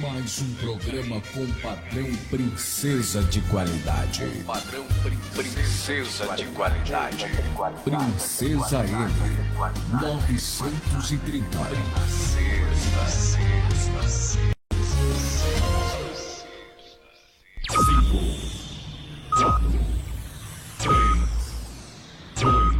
Mais um programa com padrão princesa de qualidade. Princesa de qualidade. Princesa M 930. Princesa. 5, 4, 3, 2.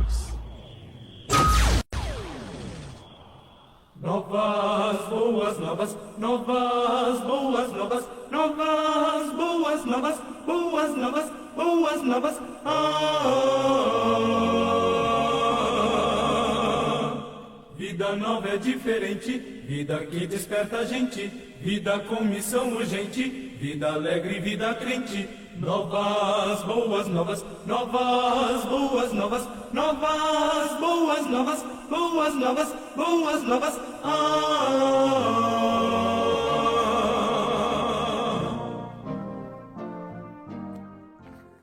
Novas, boas novas, novas, boas novas, novas, boas novas, boas novas, boas novas. Vida nova é diferente, vida que desperta a gente, vida com missão urgente, vida alegre, vida crente. Novas, boas novas, novas, boas novas, novas, boas novas, boas novas, boas novas.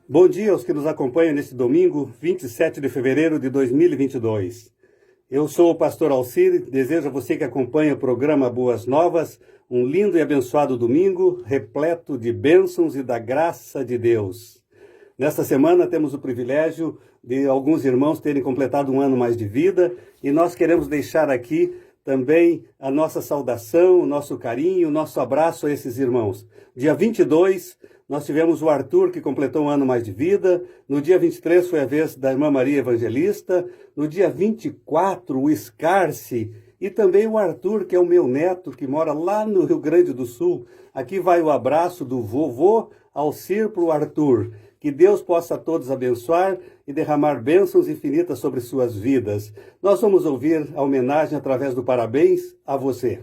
Bom dia aos que nos acompanham neste domingo, 27 de fevereiro de 2022. Eu sou o pastor Alcir, desejo a você que acompanha o programa Boas Novas um lindo e abençoado domingo, repleto de bênçãos e da graça de Deus. Nesta semana temos o privilégio de alguns irmãos terem completado um ano mais de vida e nós queremos deixar aqui também a nossa saudação, o nosso carinho, o nosso abraço a esses irmãos. Dia 22, nós tivemos o Arthur, que completou um ano mais de vida. No dia 23 foi a vez da irmã Maria Evangelista. No dia 24, o Scarce. E também o Arthur, que é o meu neto, que mora lá no Rio Grande do Sul. Aqui vai o abraço do vovô Alcir para o Arthur. Que Deus possa a todos abençoar e derramar bênçãos infinitas sobre suas vidas. Nós vamos ouvir a homenagem através do parabéns a você.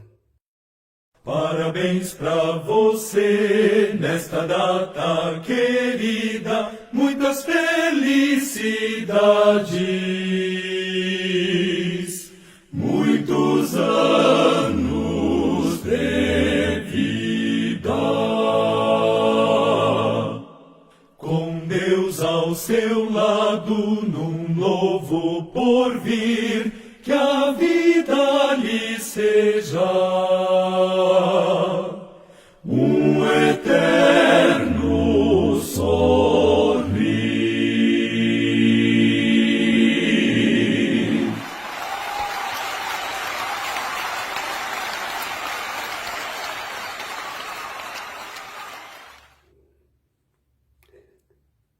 Parabéns pra você nesta data querida, muitas felicidades, muitos anos de vida, com Deus ao seu lado num novo porvir, que a vida lhe seja um eterno sorrir.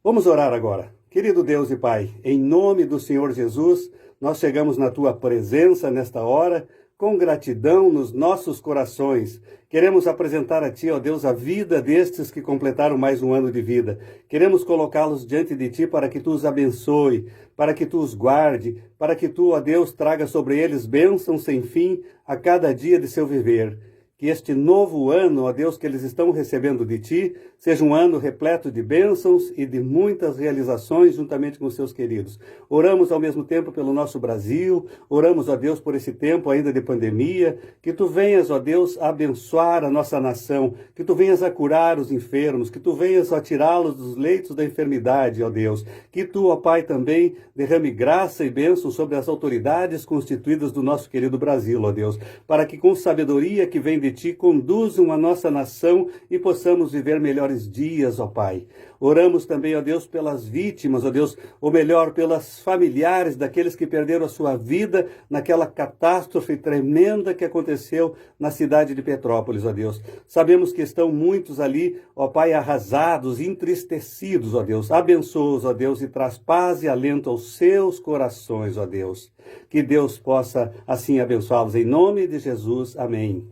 Vamos orar agora. Querido Deus e Pai, em nome do Senhor Jesus, nós chegamos na Tua presença nesta hora, com gratidão nos nossos corações. Queremos apresentar a Ti, ó Deus, a vida destes que completaram mais um ano de vida. Queremos colocá-los diante de Ti para que Tu os abençoe, para que Tu os guarde, para que Tu, ó Deus, traga sobre eles bênçãos sem fim a cada dia de seu viver. Que este novo ano, ó Deus, que eles estão recebendo de Ti, seja um ano repleto de bênçãos e de muitas realizações juntamente com seus queridos. Oramos ao mesmo tempo pelo nosso Brasil, oramos, ó Deus, por esse tempo ainda de pandemia, que Tu venhas, ó Deus, a abençoar a nossa nação, que Tu venhas a curar os enfermos, que Tu venhas a tirá-los dos leitos da enfermidade, ó Deus. Que Tu, ó Pai, também derrame graça e bênção sobre as autoridades constituídas do nosso querido Brasil, ó Deus, para que com sabedoria que vem de Ti conduzam a nossa nação e possamos viver melhores dias, ó Pai. Oramos também, ó Deus, pelas vítimas, ó Deus, ou melhor, pelas familiares daqueles que perderam a sua vida naquela catástrofe tremenda que aconteceu na cidade de Petrópolis, ó Deus. Sabemos que estão muitos ali, ó Pai, arrasados, entristecidos, ó Deus. Abençoa-os, ó Deus, e traz paz e alento aos seus corações, ó Deus. Que Deus possa assim abençoá-los. Em nome de Jesus, amém.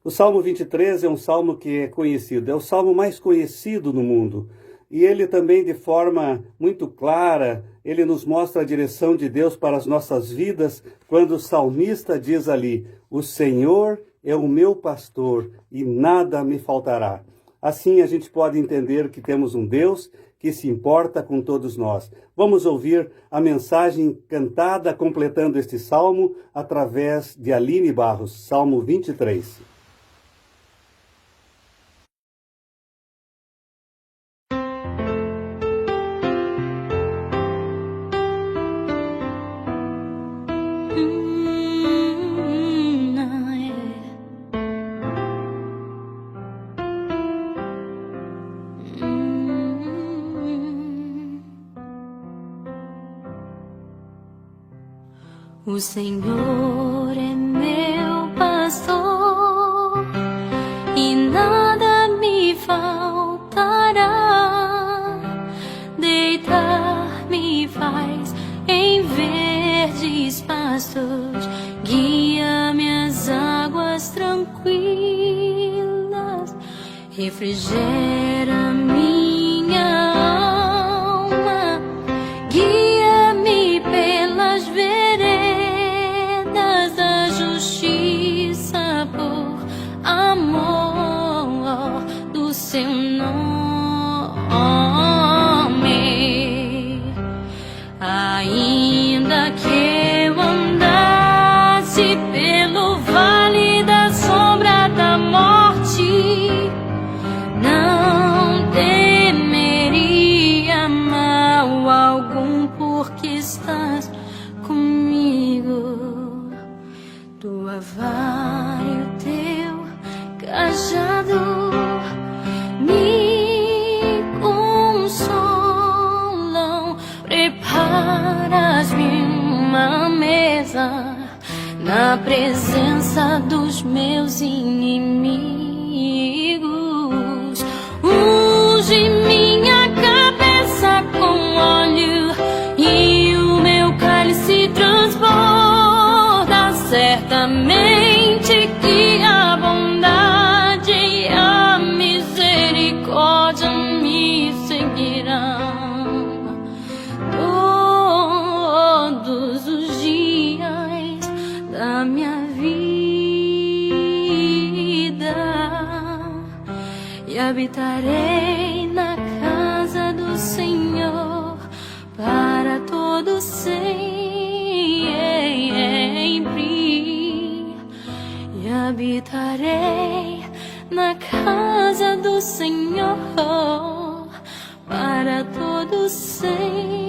O Salmo 23 é um salmo que é conhecido, é o salmo mais conhecido no mundo. E ele também, de forma muito clara, ele nos mostra a direção de Deus para as nossas vidas, quando o salmista diz ali: o Senhor é o meu pastor e nada me faltará. Assim a gente pode entender que temos um Deus que se importa com todos nós. Vamos ouvir a mensagem cantada completando este salmo através de Aline Barros, Salmo 23. O Senhor é meu pastor e nada me faltará. Deitar-me faz em verdes pastos, guia-me às águas tranquilas, refrigera minha alma, guia-me pelas veredas da justiça por amor do seu nome. Ainda que eu andasse pelo vale da sombra da morte, não temeria mal algum, porque estás comigo. Tua vara e o teu cajado me consolam. Preparas-me uma mesa na presença dos meus inimigos. Unge minha cabeça com óleo e o meu cálice transborda. Certamente que a bondade e a misericórdia me seguirão todos os dias da minha vida, e habitarei na casa do Senhor para todo sempre. E habitarei na casa do Senhor para todo sempre.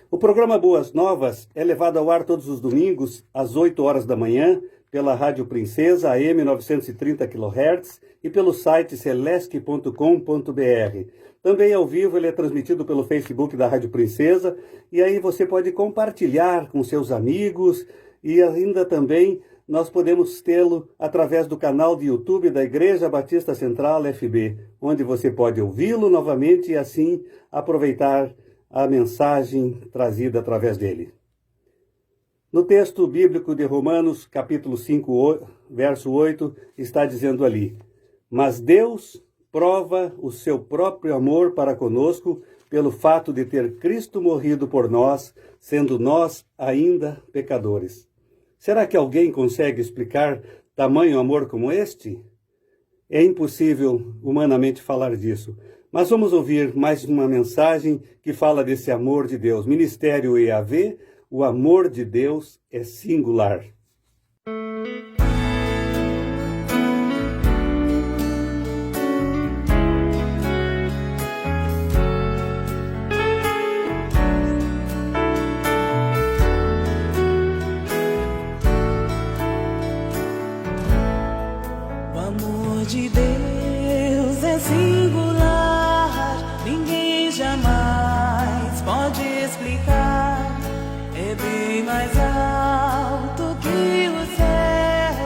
O programa Boas Novas é levado ao ar todos os domingos, às 8 horas da manhã, pela Rádio Princesa, AM 930 kHz, e pelo site celesc.com.br. Também ao vivo ele é transmitido pelo Facebook da Rádio Princesa, e aí você pode compartilhar com seus amigos, e ainda também nós podemos tê-lo através do canal de YouTube da Igreja Batista Central FB, onde você pode ouvi-lo novamente e assim aproveitar a mensagem trazida através dele. No texto bíblico de Romanos, capítulo 5, verso 8, está dizendo ali: mas Deus prova o seu próprio amor para conosco pelo fato de ter Cristo morrido por nós, sendo nós ainda pecadores. Será que alguém consegue explicar tamanho amor como este? É impossível humanamente falar disso. Mas vamos ouvir mais uma mensagem que fala desse amor de Deus. Ministério EAV, o amor de Deus é singular. O amor de Deus é singular, ninguém jamais pode explicar. É bem mais alto que o céu,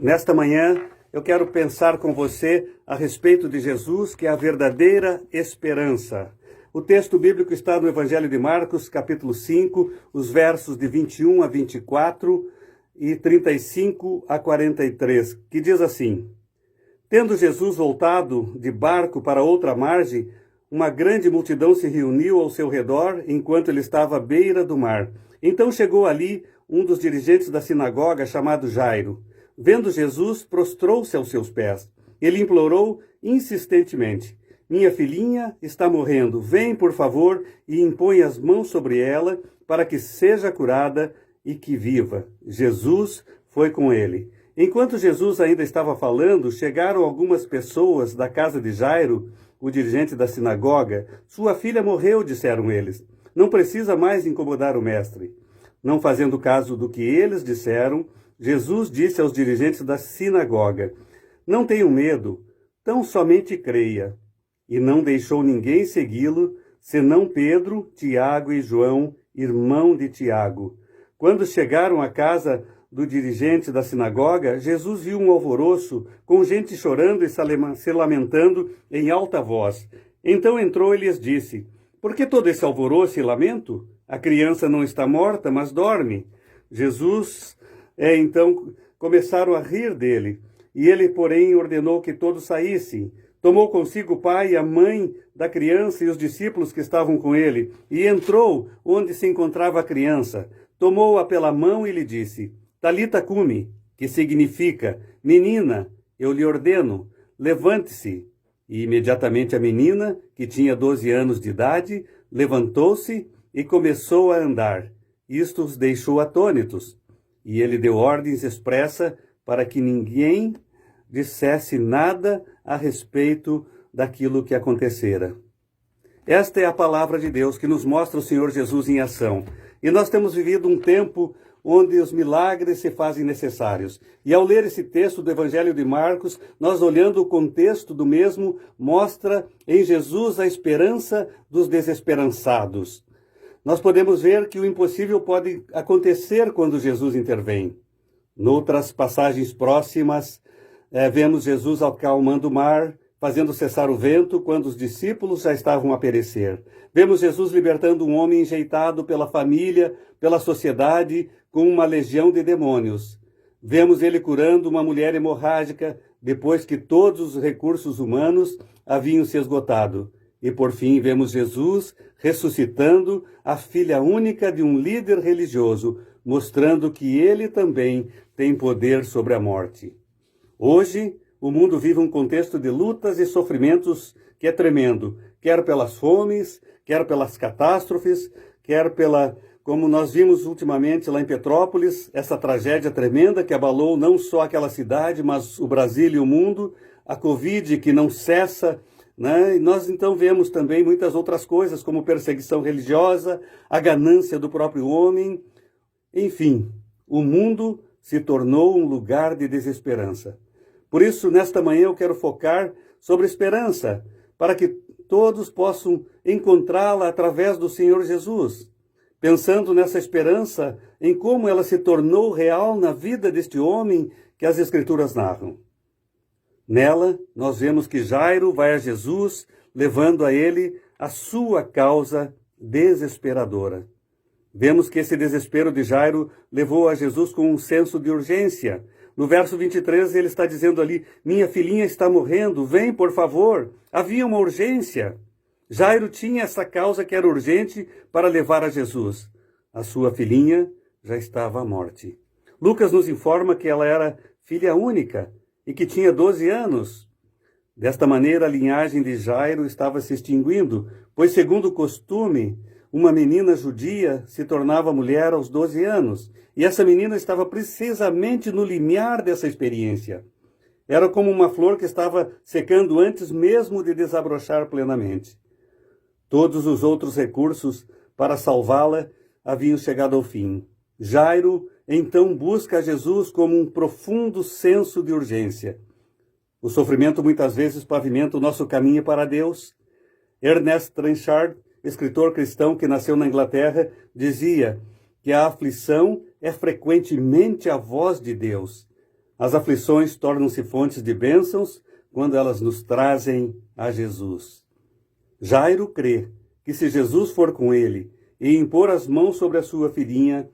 Nesta manhã, eu quero pensar com você a respeito de Jesus, que é a verdadeira esperança. O texto bíblico está no Evangelho de Marcos, capítulo 5, os versos de 21 a 24 e 35 a 43, que diz assim: Tendo Jesus voltado de barco para outra margem, uma grande multidão se reuniu ao seu redor enquanto ele estava à beira do mar. Então chegou ali um dos dirigentes da sinagoga, chamado Jairo. Vendo Jesus, prostrou-se aos seus pés. Ele implorou insistentemente: Minha filhinha está morrendo. Vem, por favor, e impõe as mãos sobre ela para que seja curada e que viva. Jesus foi com ele. Enquanto Jesus ainda estava falando, chegaram algumas pessoas da casa de Jairo, o dirigente da sinagoga. Sua filha morreu, disseram eles. Não precisa mais incomodar o mestre. Não fazendo caso do que eles disseram, Jesus disse aos dirigentes da sinagoga: Não tenham medo, tão somente creia. E não deixou ninguém segui-lo, senão Pedro, Tiago e João, irmão de Tiago. Quando chegaram à casa do dirigente da sinagoga, Jesus viu um alvoroço, com gente chorando e se lamentando em alta voz. Então entrou e lhes disse: Por que todo esse alvoroço e lamento? A criança não está morta, mas dorme. Então começaram a rir dele. E ele, porém, ordenou que todos saíssem. Tomou consigo o pai e a mãe da criança e os discípulos que estavam com ele, e entrou onde se encontrava a criança. Tomou-a pela mão e lhe disse: Talita cumi, que significa: Menina, eu lhe ordeno, levante-se. E imediatamente a menina, que tinha 12 anos de idade, levantou-se e começou a andar. Isto os deixou atônitos. E ele deu ordens expressa para que ninguém dissesse nada a respeito daquilo que acontecera. Esta é a palavra de Deus que nos mostra o Senhor Jesus em ação. E nós temos vivido um tempo onde os milagres se fazem necessários. E ao ler esse texto do Evangelho de Marcos, nós olhando o contexto do mesmo, mostra em Jesus a esperança dos desesperançados. Nós podemos ver que o impossível pode acontecer quando Jesus intervém. Noutras passagens próximas, vemos Jesus acalmando o mar, fazendo cessar o vento quando os discípulos já estavam a perecer. Vemos Jesus libertando um homem enjeitado pela família, pela sociedade, com uma legião de demônios. Vemos ele curando uma mulher hemorrágica depois que todos os recursos humanos haviam se esgotado. E por fim vemos Jesus ressuscitando a filha única de um líder religioso, mostrando que ele também tem poder sobre a morte. Hoje, o mundo vive um contexto de lutas e sofrimentos que é tremendo, quer pelas fomes, quer pelas catástrofes, quer como nós vimos ultimamente lá em Petrópolis, essa tragédia tremenda que abalou não só aquela cidade, mas o Brasil e o mundo, a Covid que não cessa, né? E nós então vemos também muitas outras coisas, como perseguição religiosa, a ganância do próprio homem. Enfim, o mundo se tornou um lugar de desesperança. Por isso, nesta manhã eu quero focar sobre esperança, para que todos possam encontrá-la através do Senhor Jesus, pensando nessa esperança, em como ela se tornou real na vida deste homem que as Escrituras narram. Nela, nós vemos que Jairo vai a Jesus, levando a ele a sua causa desesperadora. Vemos que esse desespero de Jairo levou a Jesus com um senso de urgência. No verso 23, ele está dizendo ali: Minha filhinha está morrendo, vem, por favor. Havia uma urgência. Jairo tinha essa causa que era urgente para levar a Jesus. A sua filhinha já estava à morte. Lucas nos informa que ela era filha única e que tinha 12 anos. Desta maneira, a linhagem de Jairo estava se extinguindo, pois, segundo o costume, uma menina judia se tornava mulher aos 12 anos, e essa menina estava precisamente no limiar dessa experiência. Era como uma flor que estava secando antes mesmo de desabrochar plenamente. Todos os outros recursos para salvá-la haviam chegado ao fim. Jairo, então, busca a Jesus como um profundo senso de urgência. O sofrimento muitas vezes pavimenta o nosso caminho para Deus. Ernest Trenchard, escritor cristão que nasceu na Inglaterra, dizia que a aflição é frequentemente a voz de Deus. As aflições tornam-se fontes de bênçãos quando elas nos trazem a Jesus. Jairo crê que se Jesus for com ele e impor as mãos sobre a sua filhinha,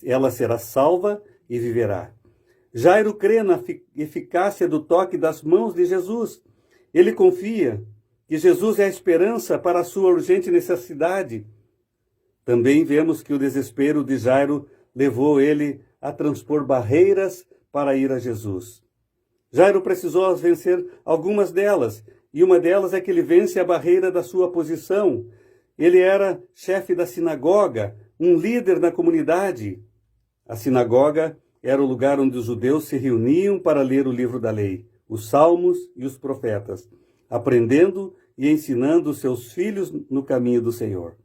ela será salva e viverá. Jairo crê na eficácia do toque das mãos de Jesus. Ele confia que Jesus é a esperança para a sua urgente necessidade. Também vemos que o desespero de Jairo levou ele a transpor barreiras para ir a Jesus. Jairo precisou vencer algumas delas, e uma delas é que ele vence a barreira da sua posição. Ele era chefe da sinagoga, um líder na comunidade. A sinagoga era o lugar onde os judeus se reuniam para ler o livro da lei, os salmos e os profetas, aprendendo e ensinando seus filhos no caminho do Senhor.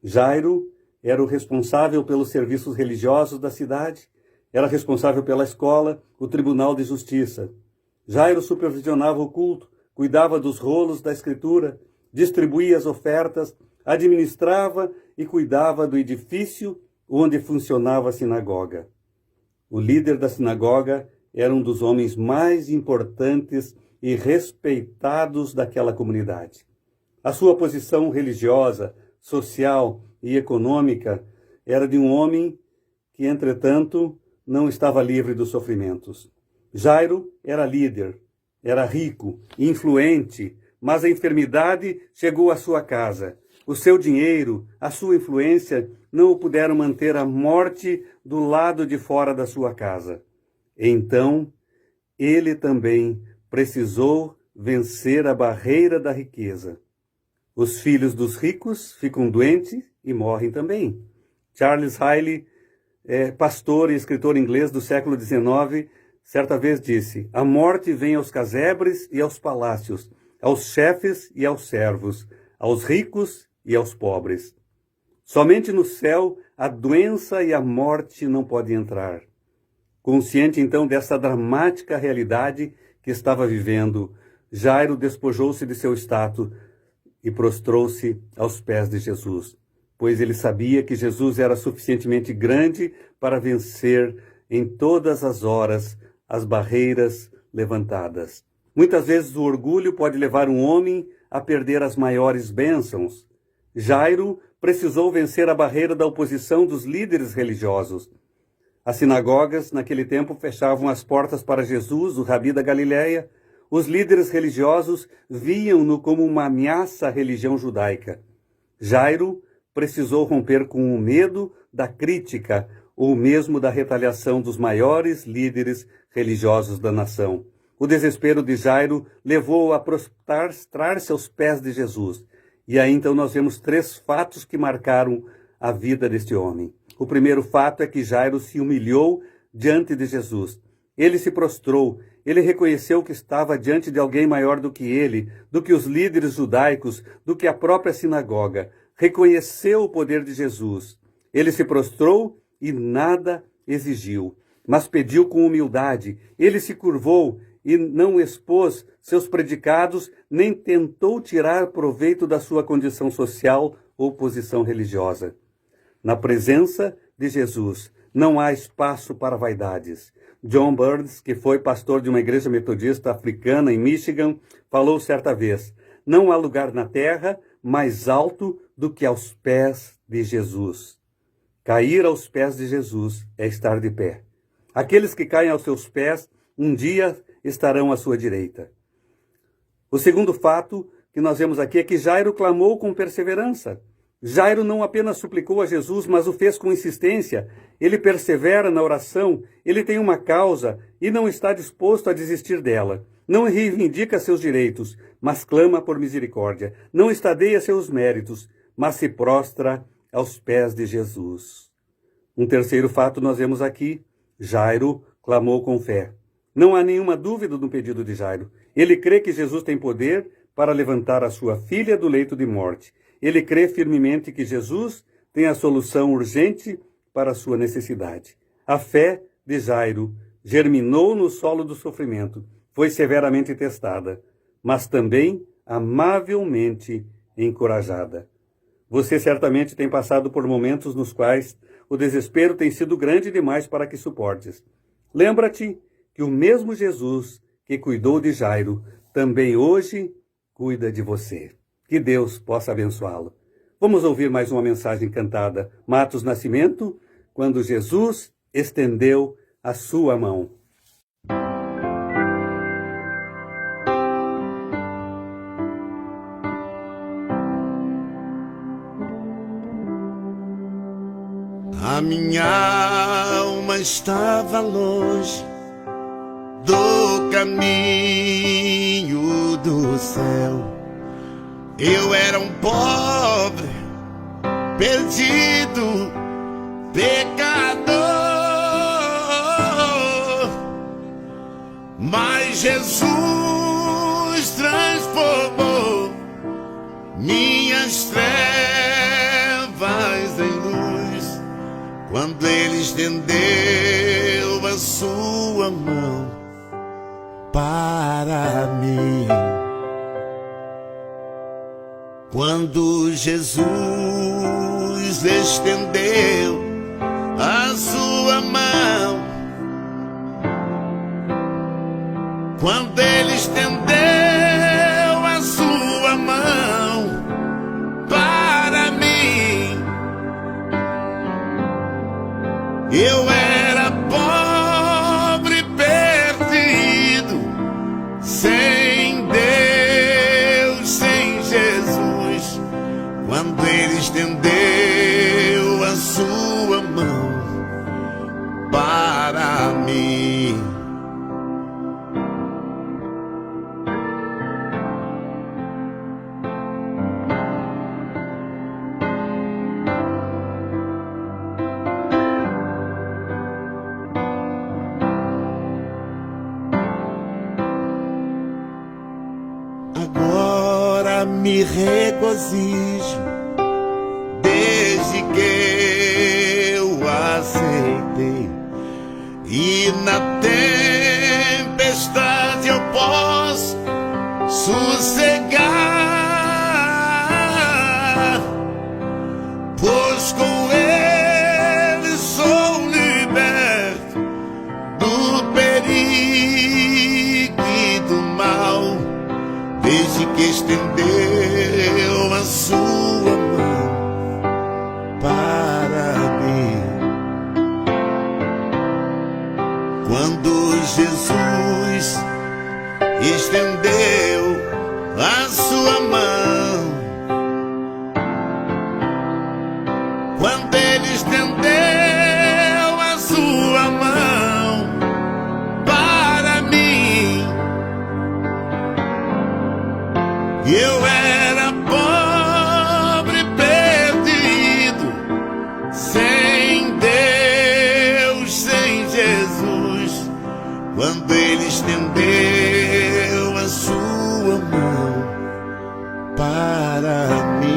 Jairo era o responsável pelos serviços religiosos da cidade, era responsável pela escola, o tribunal de justiça. Jairo supervisionava o culto, cuidava dos rolos da escritura, distribuía as ofertas, administrava e cuidava do edifício onde funcionava a sinagoga. O líder da sinagoga era um dos homens mais importantes e respeitados daquela comunidade. A sua posição religiosa, social e econômica era de um homem que, entretanto, não estava livre dos sofrimentos. Jairo era líder, era rico, influente, mas a enfermidade chegou à sua casa. O seu dinheiro, a sua influência não o puderam manter a morte do lado de fora da sua casa. Então, ele também precisou vencer a barreira da riqueza. Os filhos dos ricos ficam doentes e morrem também. Charles Riley, pastor e escritor inglês do século XIX, certa vez disse: a morte vem aos casebres e aos palácios, aos chefes e aos servos, aos ricos e aos pobres. Somente no céu a doença e a morte não podem entrar. Consciente então dessa dramática realidade que estava vivendo, Jairo despojou-se de seu status e prostrou-se aos pés de Jesus, pois ele sabia que Jesus era suficientemente grande para vencer em todas as horas as barreiras levantadas. Muitas vezes o orgulho pode levar um homem a perder as maiores bênçãos. Jairo precisou vencer a barreira da oposição dos líderes religiosos. As sinagogas, naquele tempo, fechavam as portas para Jesus, o rabi da Galileia. Os líderes religiosos viam-no como uma ameaça à religião judaica. Jairo precisou romper com o medo da crítica ou mesmo da retaliação dos maiores líderes religiosos da nação. O desespero de Jairo levou-o a prostrar-se aos pés de Jesus. E aí então nós vemos 3 fatos que marcaram a vida deste homem. O primeiro fato é que Jairo se humilhou diante de Jesus. Ele se prostrou, ele reconheceu que estava diante de alguém maior do que ele, do que os líderes judaicos, do que a própria sinagoga. Reconheceu o poder de Jesus. Ele se prostrou e nada exigiu, mas pediu com humildade. Ele se curvou e não expôs seus predicados, nem tentou tirar proveito da sua condição social ou posição religiosa. Na presença de Jesus, não há espaço para vaidades. John Burns, que foi pastor de uma igreja metodista africana em Michigan, falou certa vez: não há lugar na terra mais alto do que aos pés de Jesus. Cair aos pés de Jesus é estar de pé. Aqueles que caem aos seus pés, um dia estarão à sua direita. O segundo fato que nós vemos aqui é que Jairo clamou com perseverança. Jairo não apenas suplicou a Jesus, mas o fez com insistência. Ele persevera na oração, ele tem uma causa e não está disposto a desistir dela. Não reivindica seus direitos, mas clama por misericórdia. Não estadeia seus méritos, mas se prostra aos pés de Jesus. Um terceiro fato nós vemos aqui: Jairo clamou com fé. Não há nenhuma dúvida no pedido de Jairo. Ele crê que Jesus tem poder para levantar a sua filha do leito de morte. Ele crê firmemente que Jesus tem a solução urgente para a sua necessidade. A fé de Jairo germinou no solo do sofrimento, foi severamente testada, mas também amavelmente encorajada. Você certamente tem passado por momentos nos quais o desespero tem sido grande demais para que suportes. Lembra-te que o mesmo Jesus que cuidou de Jairo também hoje cuida de você. Que Deus possa abençoá-lo. Vamos ouvir mais uma mensagem cantada. Matos Nascimento, quando Jesus estendeu a sua mão. A minha alma estava longe do caminho do céu. Eu era um pobre, perdido, pecador. Mas Jesus transformou minhas trevas em luz, quando Ele estendeu a sua mão para mim. Quando Jesus estendeu a sua mão, quando Ele estendeu a sua mão para mim, eu era pobre, perdido, sem Deus, sem Jesus. Quando Ele estendeu a sua mão para mim. Agora me regozijo desde que eu aceitei, e na tempestade eu posso sossegar, pois com Ele sou liberto do perigo e do mal, desde que estendeu a sua mão para mim. Quando Jesus estendeu a sua mão, quando Ele estendeu a sua mão para mim, eu era pobre, perdido, sem Deus, sem Jesus. Quando Ele estendeu a sua mão para mim.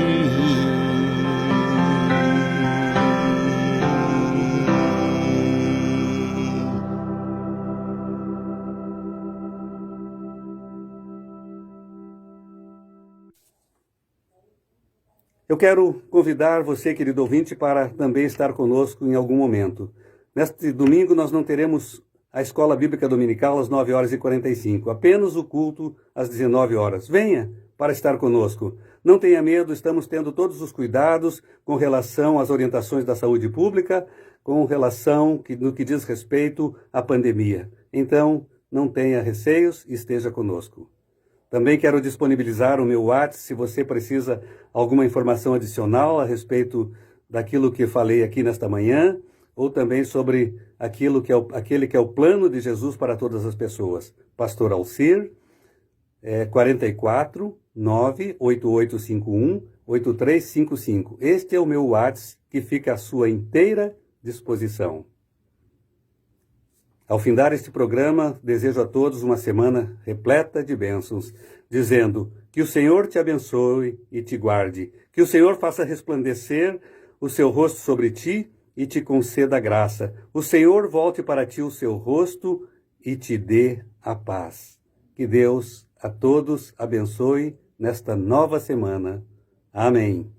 Eu quero convidar você, querido ouvinte, para também estar conosco em algum momento. Neste domingo nós não teremos a Escola Bíblica Dominical às 9h45, apenas o culto às 19 horas. Venha para estar conosco. Não tenha medo, estamos tendo todos os cuidados com relação às orientações da saúde pública, com relação no que diz respeito à pandemia. Então, não tenha receios e esteja conosco. Também quero disponibilizar o meu WhatsApp, se você precisa alguma informação adicional a respeito daquilo que falei aqui nesta manhã, ou também sobre aquele que é o plano de Jesus para todas as pessoas. Pastor Alcir, 44 98851 8355. Este é o meu WhatsApp que fica à sua inteira disposição. Ao findar este programa, desejo a todos uma semana repleta de bênçãos, dizendo que o Senhor te abençoe e te guarde, que o Senhor faça resplandecer o seu rosto sobre ti e te conceda graça. O Senhor volte para ti o seu rosto e te dê a paz. Que Deus a todos abençoe nesta nova semana. Amém.